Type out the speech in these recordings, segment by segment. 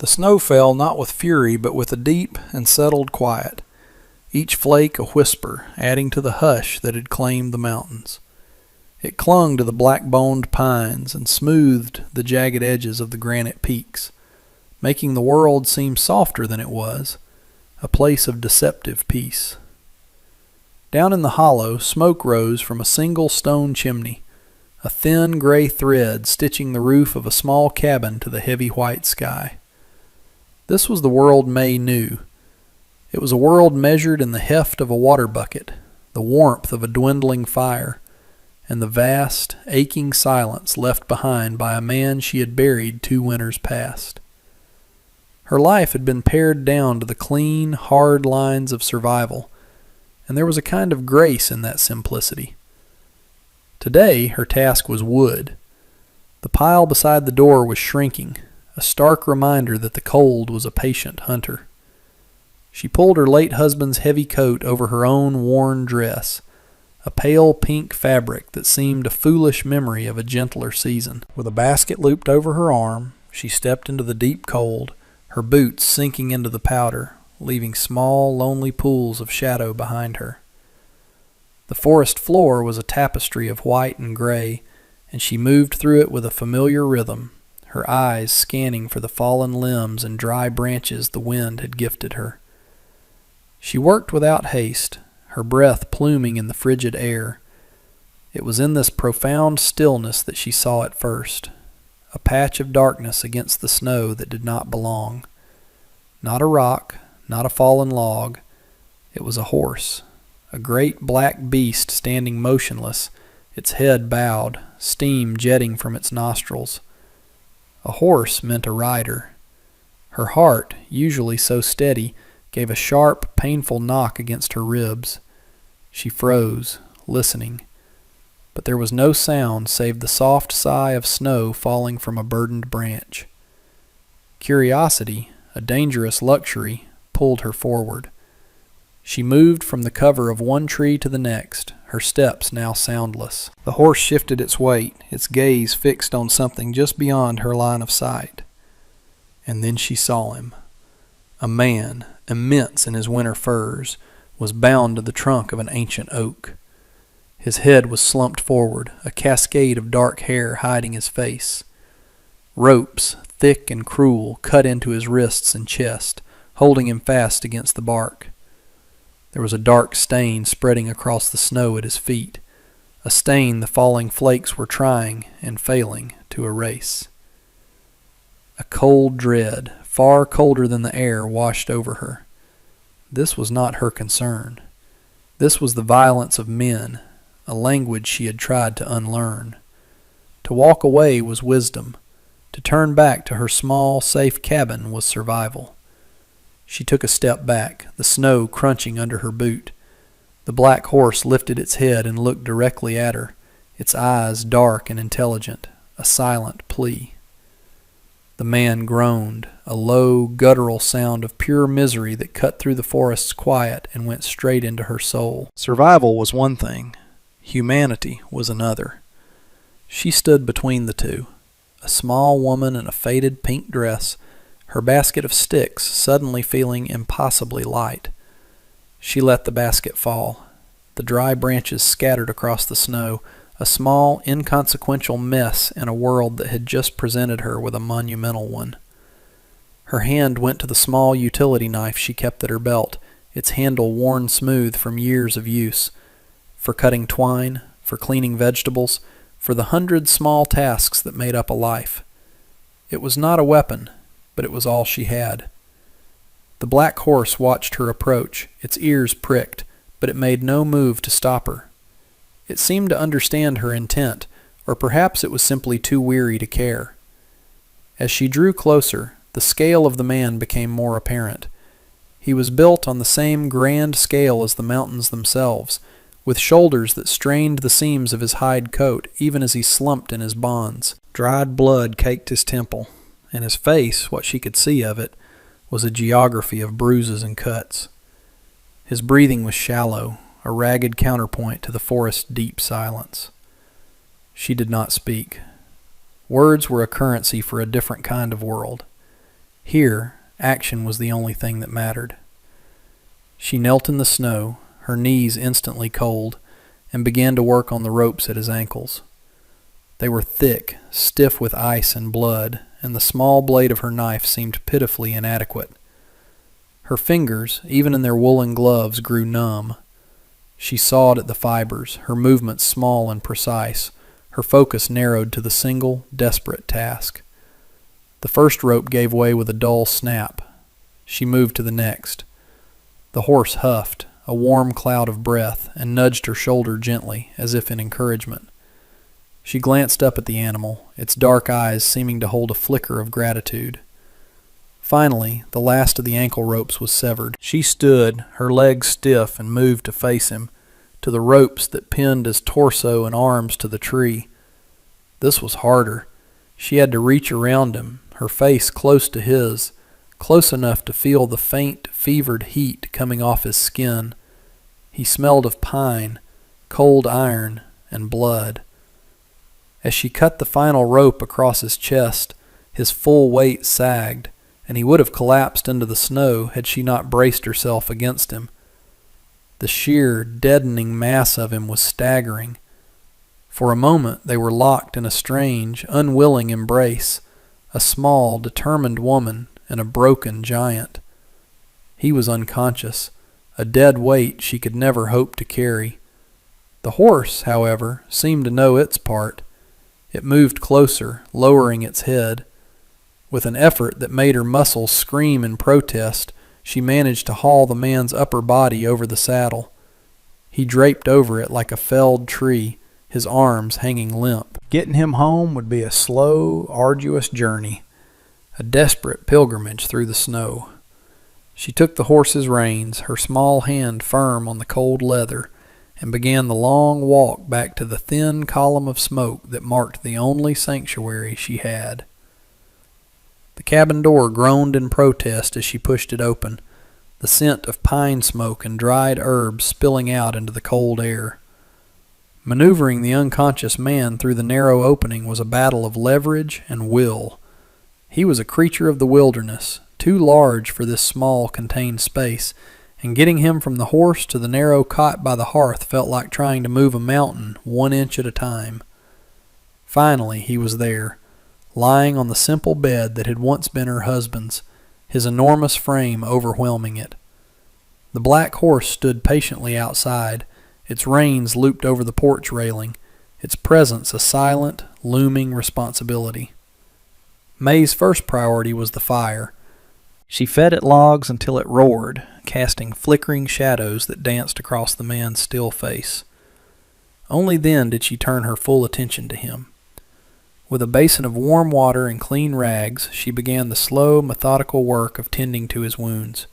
The snow fell not with fury, but with a deep and settled quiet, each flake a whisper, adding to the hush that had claimed the mountains. It clung to the black-boned pines and smoothed the jagged edges of the granite peaks, making the world seem softer than it was, a place of deceptive peace. Down in the hollow, smoke rose from a single stone chimney, a thin gray thread stitching the roof of a small cabin to the heavy white sky. This was the world May knew. It was a world measured in the heft of a water bucket, the warmth of a dwindling fire, and the vast, aching silence left behind by a man she had buried 2 winters past. Her life had been pared down to the clean, hard lines of survival, and there was a kind of grace in that simplicity. Today her task was wood. The pile beside the door was shrinking, a stark reminder that the cold was a patient hunter. She pulled her late husband's heavy coat over her own worn dress, a pale pink fabric that seemed a foolish memory of a gentler season. With a basket looped over her arm, she stepped into the deep cold, her boots sinking into the powder, leaving small, lonely pools of shadow behind her. The forest floor was a tapestry of white and gray, and she moved through it with a familiar rhythm, her eyes scanning for the fallen limbs and dry branches the wind had gifted her. She worked without haste, her breath pluming in the frigid air. It was in this profound stillness that she saw it first, a patch of darkness against the snow that did not belong. Not a rock, not a fallen log. It was a horse, a great black beast standing motionless, its head bowed, steam jetting from its nostrils. A horse meant a rider. Her heart, usually so steady, gave a sharp, painful knock against her ribs. She froze, listening, but there was no sound save the soft sigh of snow falling from a burdened branch. Curiosity, a dangerous luxury, pulled her forward. She moved from the cover of one tree to the next, her steps now soundless. The horse shifted its weight, its gaze fixed on something just beyond her line of sight. And then she saw him. A man, immense in his winter furs, was bound to the trunk of an ancient oak. His head was slumped forward, a cascade of dark hair hiding his face. Ropes, thick and cruel, cut into his wrists and chest, holding him fast against the bark. There was a dark stain spreading across the snow at his feet, a stain the falling flakes were trying and failing to erase. A cold dread, far colder than the air, washed over her. This was not her concern. This was the violence of men, a language she had tried to unlearn. To walk away was wisdom. To turn back to her small, safe cabin was survival. She took a step back, the snow crunching under her boot. The black horse lifted its head and looked directly at her, its eyes dark and intelligent, a silent plea. The man groaned, a low, guttural sound of pure misery that cut through the forest's quiet and went straight into her soul. Survival was one thing. Humanity was another. She stood between the two, a small woman in a faded pink dress, her basket of sticks suddenly feeling impossibly light. She let the basket fall. The dry branches scattered across the snow, a small, inconsequential mess in a world that had just presented her with a monumental one. Her hand went to the small utility knife she kept at her belt, its handle worn smooth from years of use, for cutting twine, for cleaning vegetables, for the 100 small tasks that made up a life. It was not a weapon, but it was all she had. The black horse watched her approach, its ears pricked, but it made no move to stop her. It seemed to understand her intent, or perhaps it was simply too weary to care. As she drew closer, the scale of the man became more apparent. He was built on the same grand scale as the mountains themselves, with shoulders that strained the seams of his hide coat even as he slumped in his bonds. Dried blood caked his temple, and his face, what she could see of it, was a geography of bruises and cuts. His breathing was shallow, a ragged counterpoint to the forest's deep silence. She did not speak. Words were a currency for a different kind of world. Here, action was the only thing that mattered. She knelt in the snow, her knees instantly cold, and began to work on the ropes at his ankles. They were thick, stiff with ice and blood, and the small blade of her knife seemed pitifully inadequate. Her fingers, even in their woolen gloves, grew numb. She sawed at the fibers, her movements small and precise, her focus narrowed to the single, desperate task. The first rope gave way with a dull snap. She moved to the next. The horse huffed, a warm cloud of breath, and nudged her shoulder gently, as if in encouragement. She glanced up at the animal, its dark eyes seeming to hold a flicker of gratitude. Finally, the last of the ankle ropes was severed. She stood, her legs stiff, and moved to face him, to the ropes that pinned his torso and arms to the tree. This was harder. She had to reach around him, her face close to his, close enough to feel the faint, fevered heat coming off his skin. He smelled of pine, cold iron, and blood. As she cut the final rope across his chest, his full weight sagged, and he would have collapsed into the snow had she not braced herself against him. The sheer, deadening mass of him was staggering. For a moment they were locked in a strange, unwilling embrace, a small, determined woman and a broken giant. He was unconscious, a dead weight she could never hope to carry. The horse, however, seemed to know its part. It moved closer, lowering its head. With an effort that made her muscles scream in protest, she managed to haul the man's upper body over the saddle. He draped over it like a felled tree, his arms hanging limp. Getting him home would be a slow, arduous journey, a desperate pilgrimage through the snow. She took the horse's reins, her small hand firm on the cold leather, and began the long walk back to the thin column of smoke that marked the only sanctuary she had. The cabin door groaned in protest as she pushed it open, the scent of pine smoke and dried herbs spilling out into the cold air. Maneuvering the unconscious man through the narrow opening was a battle of leverage and will. He was a creature of the wilderness, too large for this small, contained space, and getting him from the horse to the narrow cot by the hearth felt like trying to move a mountain 1 inch at a time. Finally, he was there, lying on the simple bed that had once been her husband's, his enormous frame overwhelming it. The black horse stood patiently outside, its reins looped over the porch railing, its presence a silent, looming responsibility. May's first priority was the fire. She fed it logs until it roared, casting flickering shadows that danced across the man's still face. Only then did she turn her full attention to him. With a basin of warm water and clean rags, she began the slow, methodical work of tending to his wounds.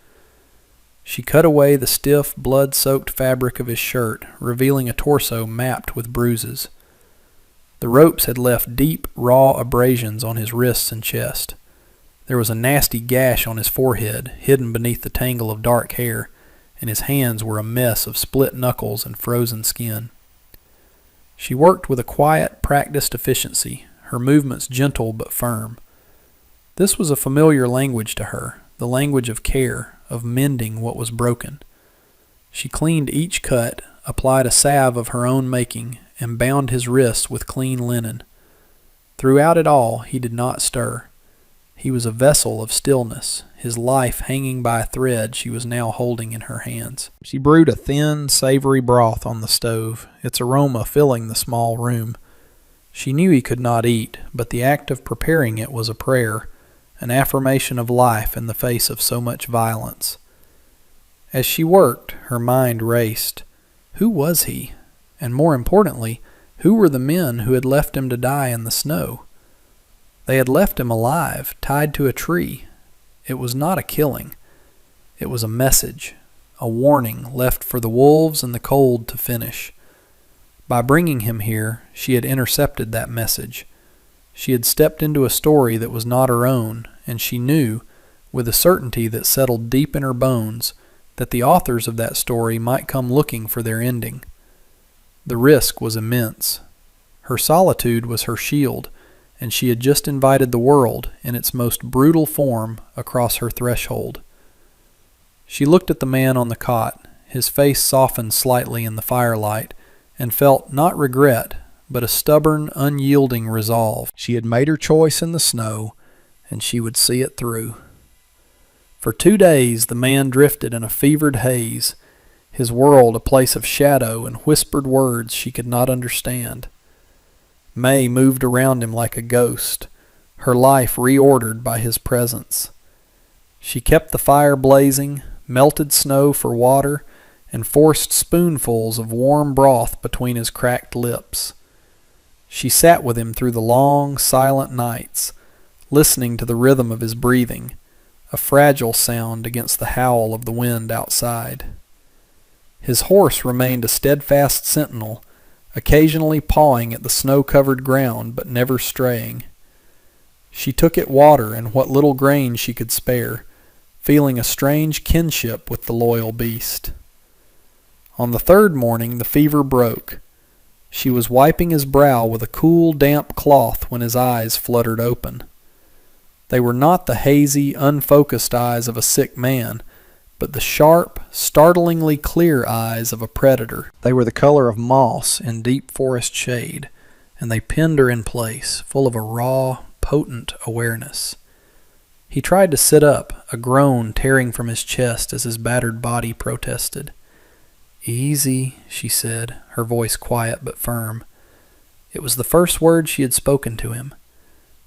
She cut away the stiff, blood-soaked fabric of his shirt, revealing a torso mapped with bruises. The ropes had left deep, raw abrasions on his wrists and chest. There was a nasty gash on his forehead, hidden beneath the tangle of dark hair, and his hands were a mess of split knuckles and frozen skin. She worked with a quiet, practiced efficiency, her movements gentle but firm. This was a familiar language to her, the language of care, of mending what was broken. She cleaned each cut, applied a salve of her own making, and bound his wrists with clean linen. Throughout it all, he did not stir. He was a vessel of stillness, his life hanging by a thread she was now holding in her hands. She brewed a thin, savory broth on the stove, its aroma filling the small room. She knew he could not eat, but the act of preparing it was a prayer, an affirmation of life in the face of so much violence. As she worked, her mind raced. Who was he? And more importantly, who were the men who had left him to die in the snow? They had left him alive, tied to a tree. It was not a killing. It was a message, a warning left for the wolves and the cold to finish. By bringing him here, she had intercepted that message. She had stepped into a story that was not her own, and she knew, with a certainty that settled deep in her bones, that the authors of that story might come looking for their ending. The risk was immense. Her solitude was her shield, and she had just invited the world, in its most brutal form, across her threshold. She looked at the man on the cot. His face softened slightly in the firelight, and felt not regret, but a stubborn, unyielding resolve. She had made her choice in the snow, and she would see it through. For 2 days the man drifted in a fevered haze, his world a place of shadow and whispered words she could not understand. May moved around him like a ghost, her life reordered by his presence. She kept the fire blazing, melted snow for water, and forced spoonfuls of warm broth between his cracked lips. She sat with him through the long, silent nights, listening to the rhythm of his breathing, a fragile sound against the howl of the wind outside. His horse remained a steadfast sentinel, occasionally pawing at the snow-covered ground but never straying. She took it water and what little grain she could spare, feeling a strange kinship with the loyal beast. On the 3rd morning the fever broke. She was wiping his brow with a cool, damp cloth when his eyes fluttered open. They were not the hazy, unfocused eyes of a sick man, but the sharp, startlingly clear eyes of a predator. They were the color of moss in deep forest shade, and they pinned her in place, full of a raw, potent awareness. He tried to sit up, a groan tearing from his chest as his battered body protested. "Easy," she said, her voice quiet but firm. It was the first word she had spoken to him.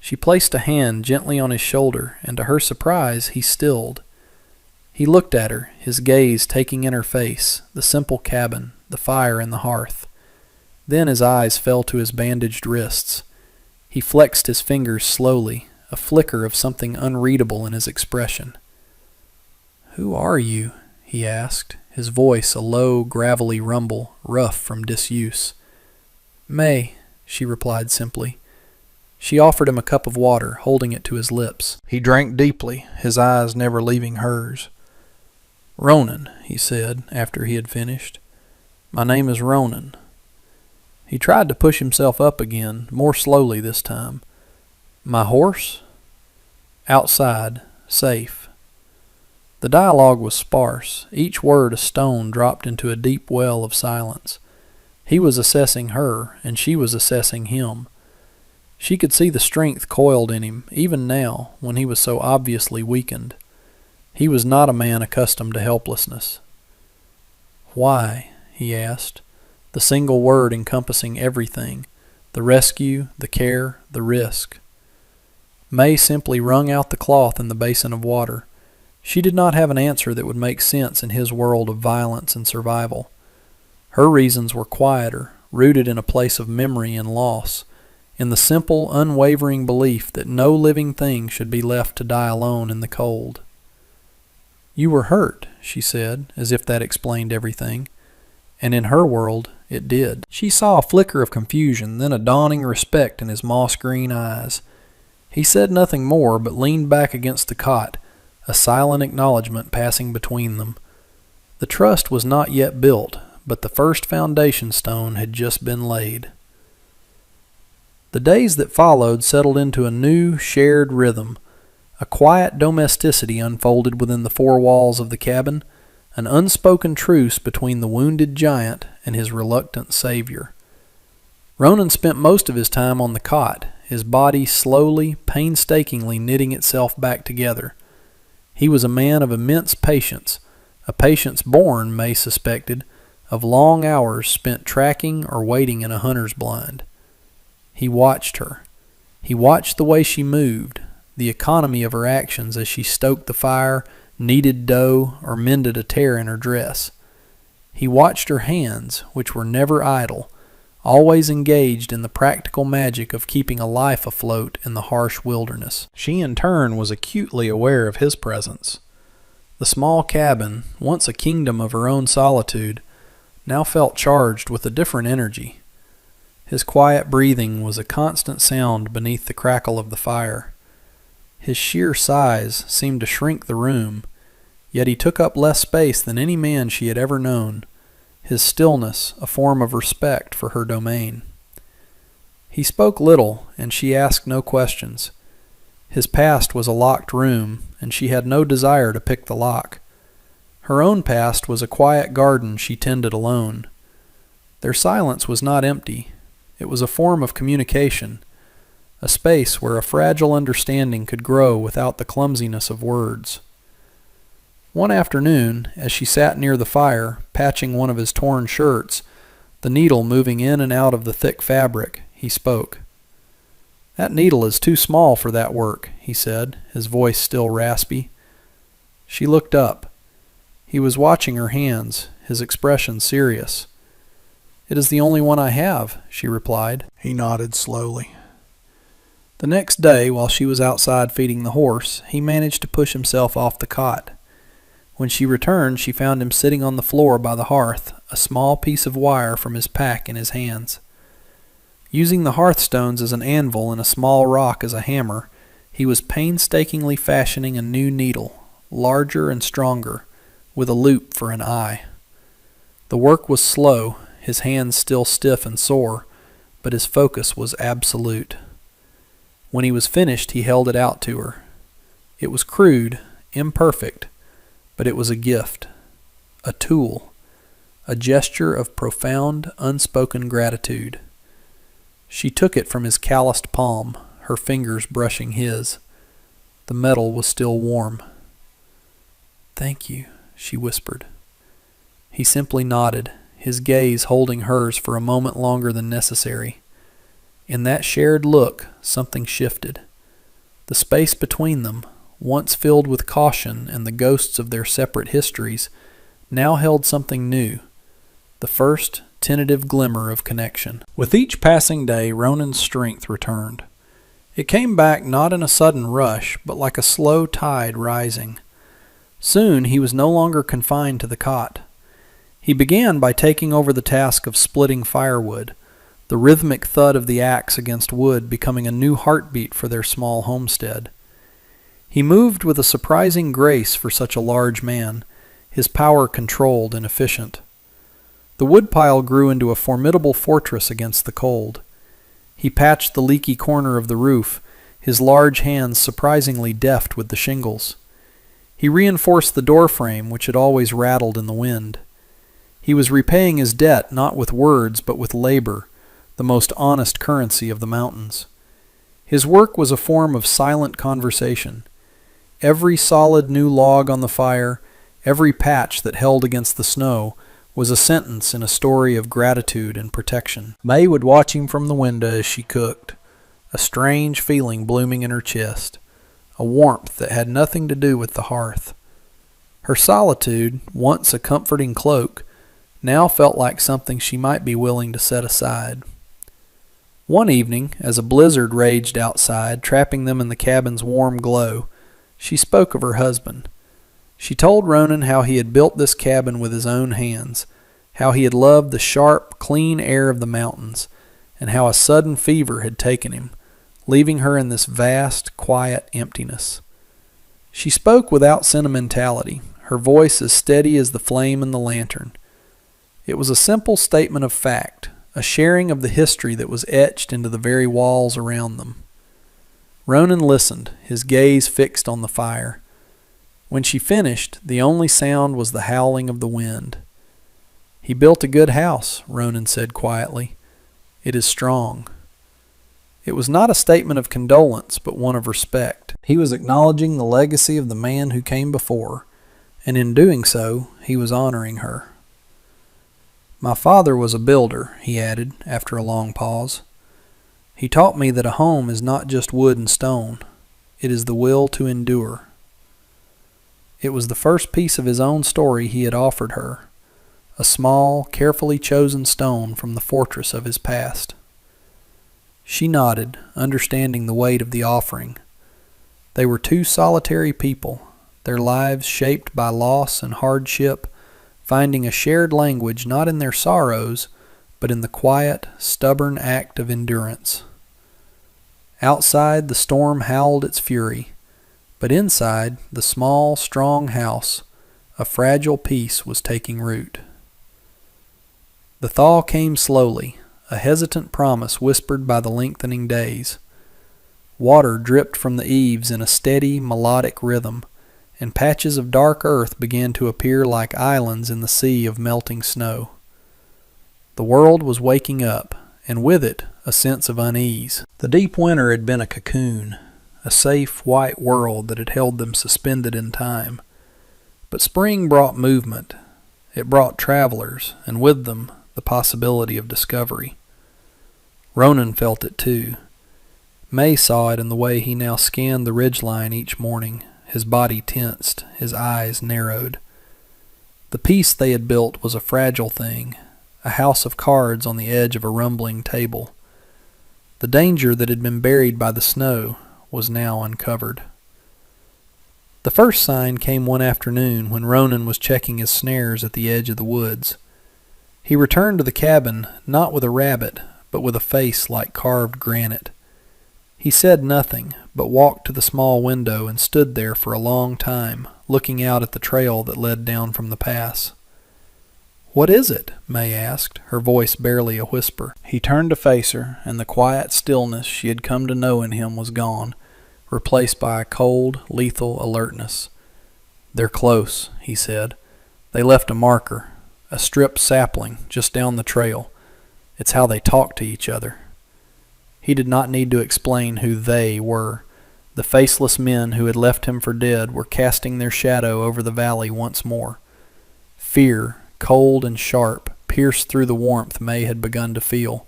She placed a hand gently on his shoulder, and to her surprise he stilled. He looked at her, his gaze taking in her face, the simple cabin, the fire and the hearth. Then his eyes fell to his bandaged wrists. He flexed his fingers slowly, a flicker of something unreadable in his expression. "Who are you?" he asked, his voice a low, gravelly rumble, rough from disuse. "May," she replied simply. She offered him a cup of water, holding it to his lips. He drank deeply, his eyes never leaving hers. "Ronan," he said, after he had finished. "My name is Ronan." He tried to push himself up again, more slowly this time. "My horse?" "Outside, safe." The dialogue was sparse, each word a stone dropped into a deep well of silence. He was assessing her, and she was assessing him. She could see the strength coiled in him, even now, when he was so obviously weakened. He was not a man accustomed to helplessness. "Why?" he asked, the single word encompassing everything, the rescue, the care, the risk. May simply wrung out the cloth in the basin of water. She did not have an answer that would make sense in his world of violence and survival. Her reasons were quieter, rooted in a place of memory and loss, in the simple, unwavering belief that no living thing should be left to die alone in the cold. "You were hurt," she said, as if that explained everything. And in her world, it did. She saw a flicker of confusion, then a dawning respect in his moss-green eyes. He said nothing more, but leaned back against the cot, a silent acknowledgment passing between them. The trust was not yet built, but the first foundation stone had just been laid. The days that followed settled into a new, shared rhythm. A quiet domesticity unfolded within the 4 walls of the cabin, an unspoken truce between the wounded giant and his reluctant savior. Ronan spent most of his time on the cot, his body slowly, painstakingly knitting itself back together. He was a man of immense patience, a patience born, May suspected, of long hours spent tracking or waiting in a hunter's blind. He watched her. He watched the way she moved, the economy of her actions as she stoked the fire, kneaded dough, or mended a tear in her dress. He watched her hands, which were never idle, always engaged in the practical magic of keeping a life afloat in the harsh wilderness. She in turn was acutely aware of his presence. The small cabin, once a kingdom of her own solitude, now felt charged with a different energy. His quiet breathing was a constant sound beneath the crackle of the fire. His sheer size seemed to shrink the room, yet he took up less space than any man she had ever known, his stillness a form of respect for her domain. He spoke little, and she asked no questions. His past was a locked room, and she had no desire to pick the lock. Her own past was a quiet garden she tended alone. Their silence was not empty. It was a form of communication, a space where a fragile understanding could grow without the clumsiness of words. One afternoon, as she sat near the fire, patching one of his torn shirts, the needle moving in and out of the thick fabric, he spoke. "That needle is too small for that work," he said, his voice still raspy. She looked up. He was watching her hands, his expression serious. "It is the only one I have," she replied. He nodded slowly. The next day, while she was outside feeding the horse, he managed to push himself off the cot. When she returned, she found him sitting on the floor by the hearth, a small piece of wire from his pack in his hands. Using the hearthstones as an anvil and a small rock as a hammer, he was painstakingly fashioning a new needle, larger and stronger, with a loop for an eye. The work was slow, his hands still stiff and sore, but his focus was absolute. When he was finished, he held it out to her. It was crude, imperfect, but it was a gift, a tool, a gesture of profound, unspoken gratitude. She took it from his calloused palm, her fingers brushing his. The metal was still warm. "Thank you," she whispered. He simply nodded, his gaze holding hers for a moment longer than necessary. In that shared look, something shifted. The space between them, once filled with caution and the ghosts of their separate histories, now held something new, the first tentative glimmer of connection. With each passing day, Ronan's strength returned. It came back not in a sudden rush, but like a slow tide rising. Soon he was no longer confined to the cot. He began by taking over the task of splitting firewood, the rhythmic thud of the axe against wood becoming a new heartbeat for their small homestead. He moved with a surprising grace for such a large man, his power controlled and efficient. The woodpile grew into a formidable fortress against the cold. He patched the leaky corner of the roof, his large hands surprisingly deft with the shingles. He reinforced the doorframe, which had always rattled in the wind. He was repaying his debt not with words but with labor, the most honest currency of the mountains. His work was a form of silent conversation. Every solid new log on the fire, every patch that held against the snow, was a sentence in a story of gratitude and protection. May would watch him from the window as she cooked, a strange feeling blooming in her chest, a warmth that had nothing to do with the hearth. Her solitude, once a comforting cloak, now felt like something she might be willing to set aside. One evening, as a blizzard raged outside, trapping them in the cabin's warm glow, she spoke of her husband. She told Ronan how he had built this cabin with his own hands, how he had loved the sharp, clean air of the mountains, and how a sudden fever had taken him, leaving her in this vast, quiet emptiness. She spoke without sentimentality, her voice as steady as the flame in the lantern. It was a simple statement of fact, a sharing of the history that was etched into the very walls around them. Ronan listened, his gaze fixed on the fire. When she finished, the only sound was the howling of the wind. "He built a good house," Ronan said quietly. "It is strong." It was not a statement of condolence, but one of respect. He was acknowledging the legacy of the man who came before, and in doing so, he was honoring her. "My father was a builder," he added, after a long pause. "He taught me that a home is not just wood and stone. It is the will to endure." It was the first piece of his own story he had offered her, a small, carefully chosen stone from the fortress of his past. She nodded, understanding the weight of the offering. They were two solitary people, their lives shaped by loss and hardship, finding a shared language not in their sorrows, but in the quiet, stubborn act of endurance. Outside, the storm howled its fury, but inside, the small, strong house, a fragile peace was taking root. The thaw came slowly, a hesitant promise whispered by the lengthening days. Water dripped from the eaves in a steady, melodic rhythm, and patches of dark earth began to appear like islands in the sea of melting snow. The world was waking up, and with it a sense of unease. The deep winter had been a cocoon, a safe, white world that had held them suspended in time. But spring brought movement. It brought travelers, and with them the possibility of discovery. Ronan felt it too. May saw it in the way he now scanned the ridgeline each morning, his body tensed, his eyes narrowed. The peace they had built was a fragile thing, a house of cards on the edge of a rumbling table. The danger that had been buried by the snow was now uncovered. The first sign came one afternoon when Ronan was checking his snares at the edge of the woods. He returned to the cabin not with a rabbit, but with a face like carved granite. He said nothing, but walked to the small window and stood there for a long time, looking out at the trail that led down from the pass. "What is it?" May asked, her voice barely a whisper. He turned to face her, and the quiet stillness she had come to know in him was gone, replaced by a cold, lethal alertness. "They're close," he said. "They left a marker, a stripped sapling, just down the trail. It's how they talk to each other." He did not need to explain who they were. The faceless men who had left him for dead were casting their shadow over the valley once more. Fear, cold and sharp, pierced through the warmth May had begun to feel.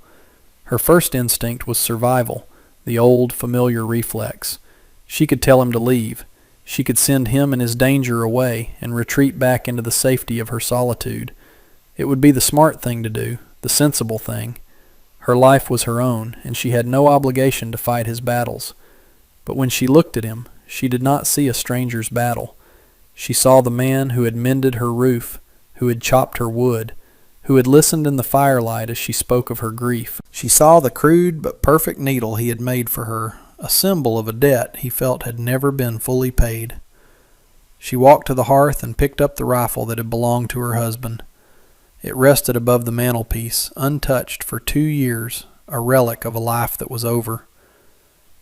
Her first instinct was survival, the old familiar reflex. She could tell him to leave. She could send him and his danger away and retreat back into the safety of her solitude. It would be the smart thing to do, the sensible thing. Her life was her own, and she had no obligation to fight his battles. But when she looked at him, she did not see a stranger's battle. She saw the man who had mended her roof, who had chopped her wood, who had listened in the firelight as she spoke of her grief. She saw the crude but perfect needle he had made for her, a symbol of a debt he felt had never been fully paid. She walked to the hearth and picked up the rifle that had belonged to her husband. It rested above the mantelpiece, untouched for 2 years, a relic of a life that was over.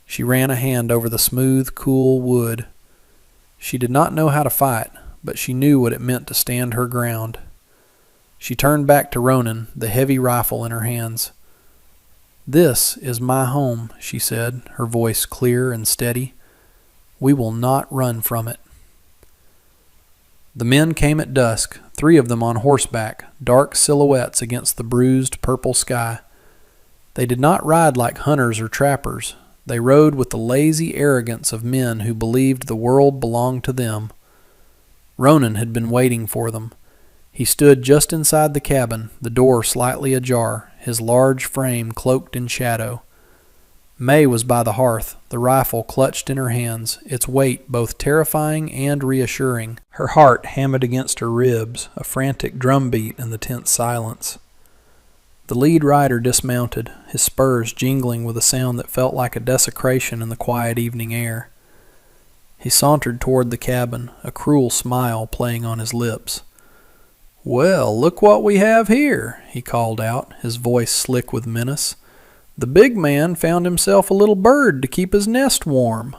She ran a hand over the smooth, cool wood. She did not know how to fight, but she knew what it meant to stand her ground. She turned back to Ronan, the heavy rifle in her hands. "This is my home," she said, her voice clear and steady. "We will not run from it." The men came at dusk, 3 of them on horseback, dark silhouettes against the bruised purple sky. They did not ride like hunters or trappers. They rode with the lazy arrogance of men who believed the world belonged to them. Ronan had been waiting for them. He stood just inside the cabin, the door slightly ajar, his large frame cloaked in shadow. May was by the hearth, the rifle clutched in her hands, its weight both terrifying and reassuring. Her heart hammered against her ribs, a frantic drumbeat in the tense silence. The lead rider dismounted, his spurs jingling with a sound that felt like a desecration in the quiet evening air. He sauntered toward the cabin, a cruel smile playing on his lips. "Well, look what we have here," he called out, his voice slick with menace. "The big man found himself a little bird to keep his nest warm."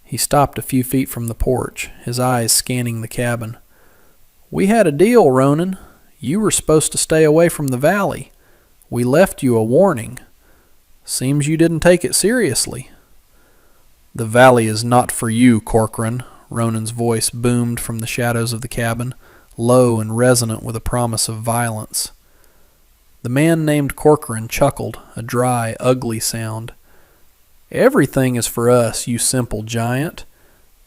He stopped a few feet from the porch, his eyes scanning the cabin. "We had a deal, Ronan. You were supposed to stay away from the valley. We left you a warning. Seems you didn't take it seriously." "The valley is not for you, Corcoran," Ronan's voice boomed from the shadows of the cabin, low and resonant with a promise of violence. The man named Corcoran chuckled, a dry, ugly sound. "Everything is for us, you simple giant.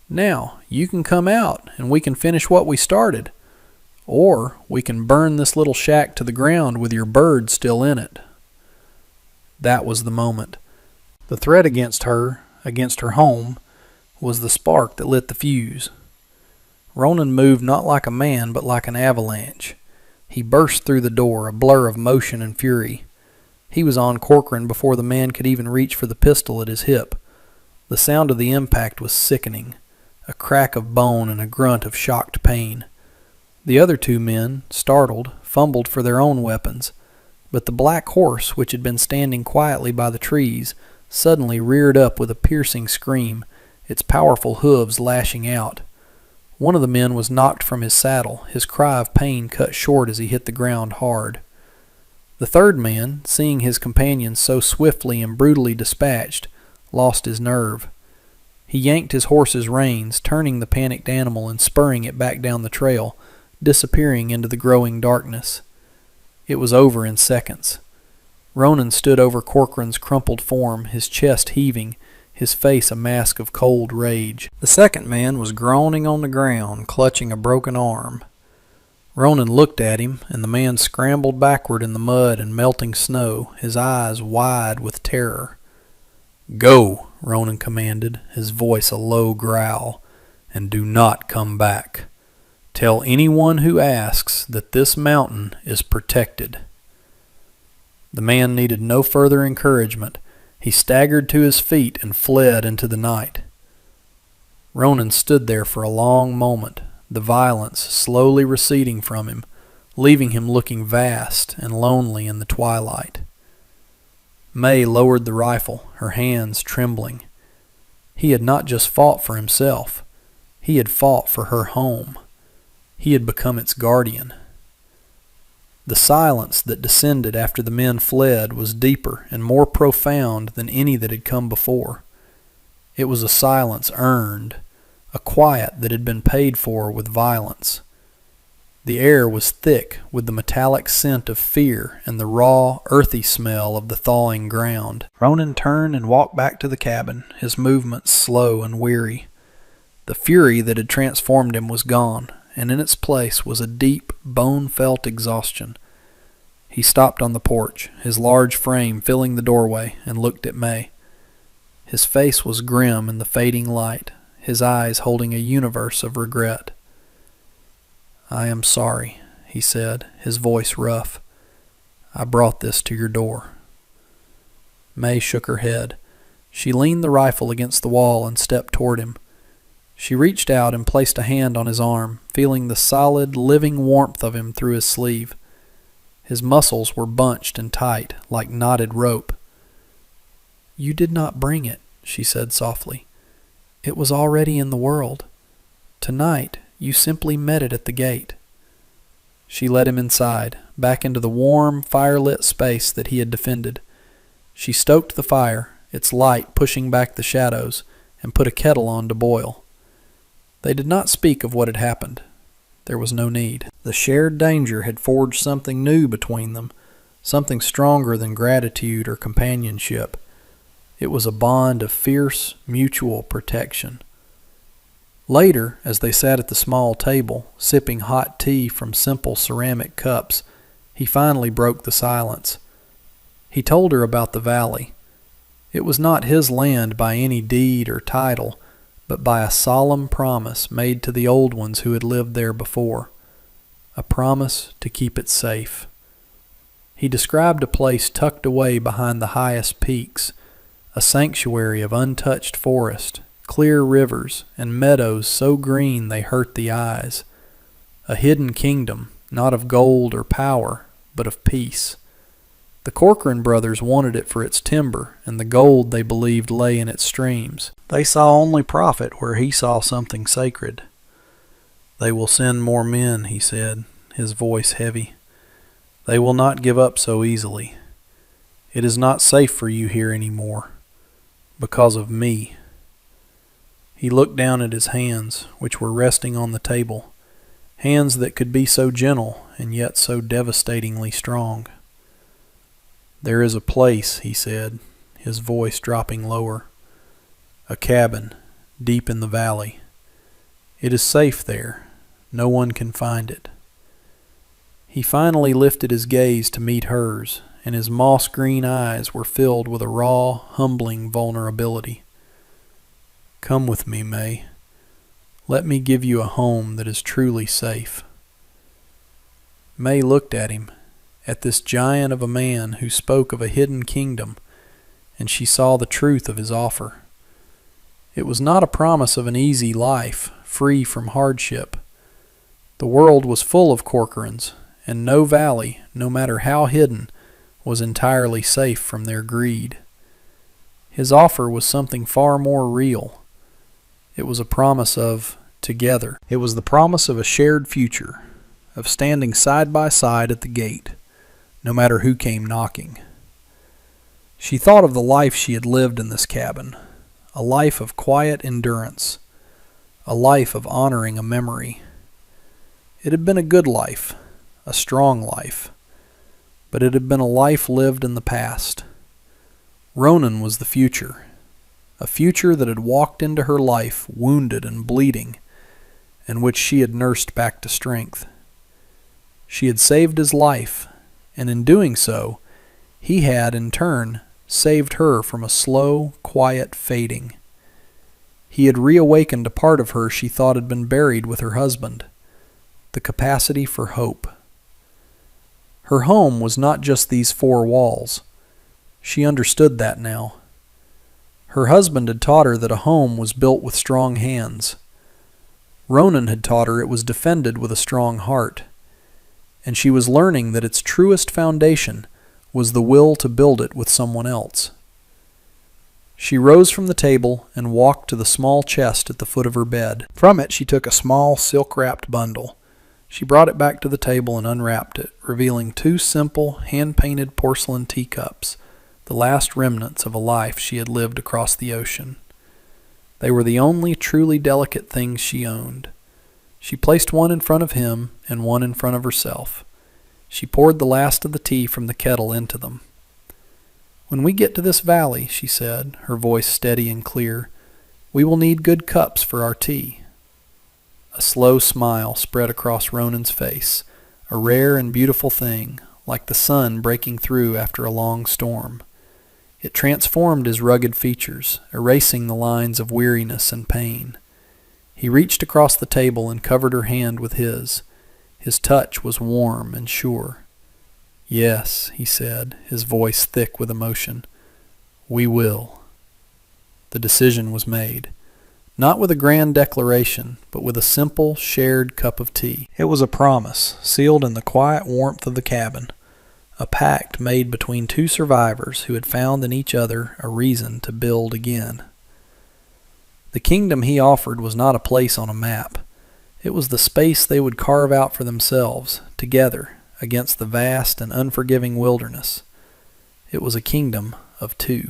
Now, you can come out, and we can finish what we started. Or we can burn this little shack to the ground with your bird still in it." That was the moment. The threat against her home, was the spark that lit the fuse. Ronan moved not like a man, but like an avalanche. He burst through the door, a blur of motion and fury. He was on Corcoran before the man could even reach for the pistol at his hip. The sound of the impact was sickening, a crack of bone and a grunt of shocked pain. The other 2 men, startled, fumbled for their own weapons. But the black horse, which had been standing quietly by the trees, suddenly reared up with a piercing scream, its powerful hooves lashing out. One of the men was knocked from his saddle, his cry of pain cut short as he hit the ground hard. The third man, seeing his companions so swiftly and brutally dispatched, lost his nerve. He yanked his horse's reins, turning the panicked animal and spurring it back down the trail, disappearing into the growing darkness. It was over in seconds. Ronan stood over Corcoran's crumpled form, his chest heaving, his face a mask of cold rage. The second man was groaning on the ground, clutching a broken arm. Ronan looked at him, and the man scrambled backward in the mud and melting snow, his eyes wide with terror. "Go," Ronan commanded, his voice a low growl, "and do not come back. Tell anyone who asks that this mountain is protected." The man needed no further encouragement. He staggered to his feet and fled into the night. Ronan stood there for a long moment, the violence slowly receding from him, leaving him looking vast and lonely in the twilight. May lowered the rifle, her hands trembling. He had not just fought for himself. He had fought for her home. He had become its guardian. The silence that descended after the men fled was deeper and more profound than any that had come before. It was a silence earned, a quiet that had been paid for with violence. The air was thick with the metallic scent of fear and the raw, earthy smell of the thawing ground. Ronan turned and walked back to the cabin, his movements slow and weary. The fury that had transformed him was gone, and in its place was a deep, bone-felt exhaustion. He stopped on the porch, his large frame filling the doorway, and looked at May. His face was grim in the fading light, his eyes holding a universe of regret. "I am sorry," he said, his voice rough. "I brought this to your door." May shook her head. She leaned the rifle against the wall and stepped toward him. She reached out and placed a hand on his arm, feeling the solid, living warmth of him through his sleeve. His muscles were bunched and tight, like knotted rope. "You did not bring it," she said softly. "It was already in the world. Tonight, you simply met it at the gate." She led him inside, back into the warm, fire-lit space that he had defended. She stoked the fire, its light pushing back the shadows, and put a kettle on to boil. They did not speak of what had happened. There was no need. The shared danger had forged something new between them, something stronger than gratitude or companionship. It was a bond of fierce, mutual protection. Later, as they sat at the small table, sipping hot tea from simple ceramic cups, he finally broke the silence. He told her about the valley. It was not his land by any deed or title, but by a solemn promise made to the old ones who had lived there before, a promise to keep it safe. He described a place tucked away behind the highest peaks, a sanctuary of untouched forest, clear rivers, and meadows so green they hurt the eyes, a hidden kingdom, not of gold or power, but of peace. The Corcoran brothers wanted it for its timber, and the gold they believed lay in its streams. They saw only profit where he saw something sacred. "They will send more men," he said, his voice heavy. "They will not give up so easily. It is not safe for you here anymore. Because of me." He looked down at his hands, which were resting on the table, hands that could be so gentle and yet so devastatingly strong. "There is a place," he said, his voice dropping lower. "A cabin, deep in the valley. It is safe there. No one can find it." He finally lifted his gaze to meet hers, and his moss-green eyes were filled with a raw, humbling vulnerability. "Come with me, May. Let me give you a home that is truly safe." May looked at him, at this giant of a man who spoke of a hidden kingdom, and she saw the truth of his offer. It was not a promise of an easy life, free from hardship. The world was full of Corcorans, and no valley, no matter how hidden, was entirely safe from their greed. His offer was something far more real. It was a promise of together. It was the promise of a shared future, of standing side by side at the gate, no matter who came knocking. She thought of the life she had lived in this cabin, a life of quiet endurance, a life of honoring a memory. It had been a good life, a strong life, but it had been a life lived in the past. Ronan was the future, a future that had walked into her life wounded and bleeding, and which she had nursed back to strength. She had saved his life, and in doing so, he had, in turn, saved her from a slow, quiet fading. He had reawakened a part of her she thought had been buried with her husband, the capacity for hope. Her home was not just these four walls. She understood that now. Her husband had taught her that a home was built with strong hands. Ronan had taught her it was defended with a strong heart, and she was learning that its truest foundation was the will to build it with someone else. She rose from the table and walked to the small chest at the foot of her bed. From it she took a small silk-wrapped bundle. She brought it back to the table and unwrapped it, revealing two simple, hand-painted porcelain teacups, the last remnants of a life she had lived across the ocean. They were the only truly delicate things she owned. She placed one in front of him and one in front of herself. She poured the last of the tea from the kettle into them. "When we get to this valley," she said, her voice steady and clear, "we will need good cups for our tea." A slow smile spread across Ronan's face, a rare and beautiful thing, like the sun breaking through after a long storm. It transformed his rugged features, erasing the lines of weariness and pain. He reached across the table and covered her hand with his. His touch was warm and sure. "Yes," he said, his voice thick with emotion. "We will." The decision was made. Not with a grand declaration, but with a simple, shared cup of tea. It was a promise, sealed in the quiet warmth of the cabin, a pact made between two survivors who had found in each other a reason to build again. The kingdom he offered was not a place on a map. It was the space they would carve out for themselves, together, against the vast and unforgiving wilderness. It was a kingdom of two.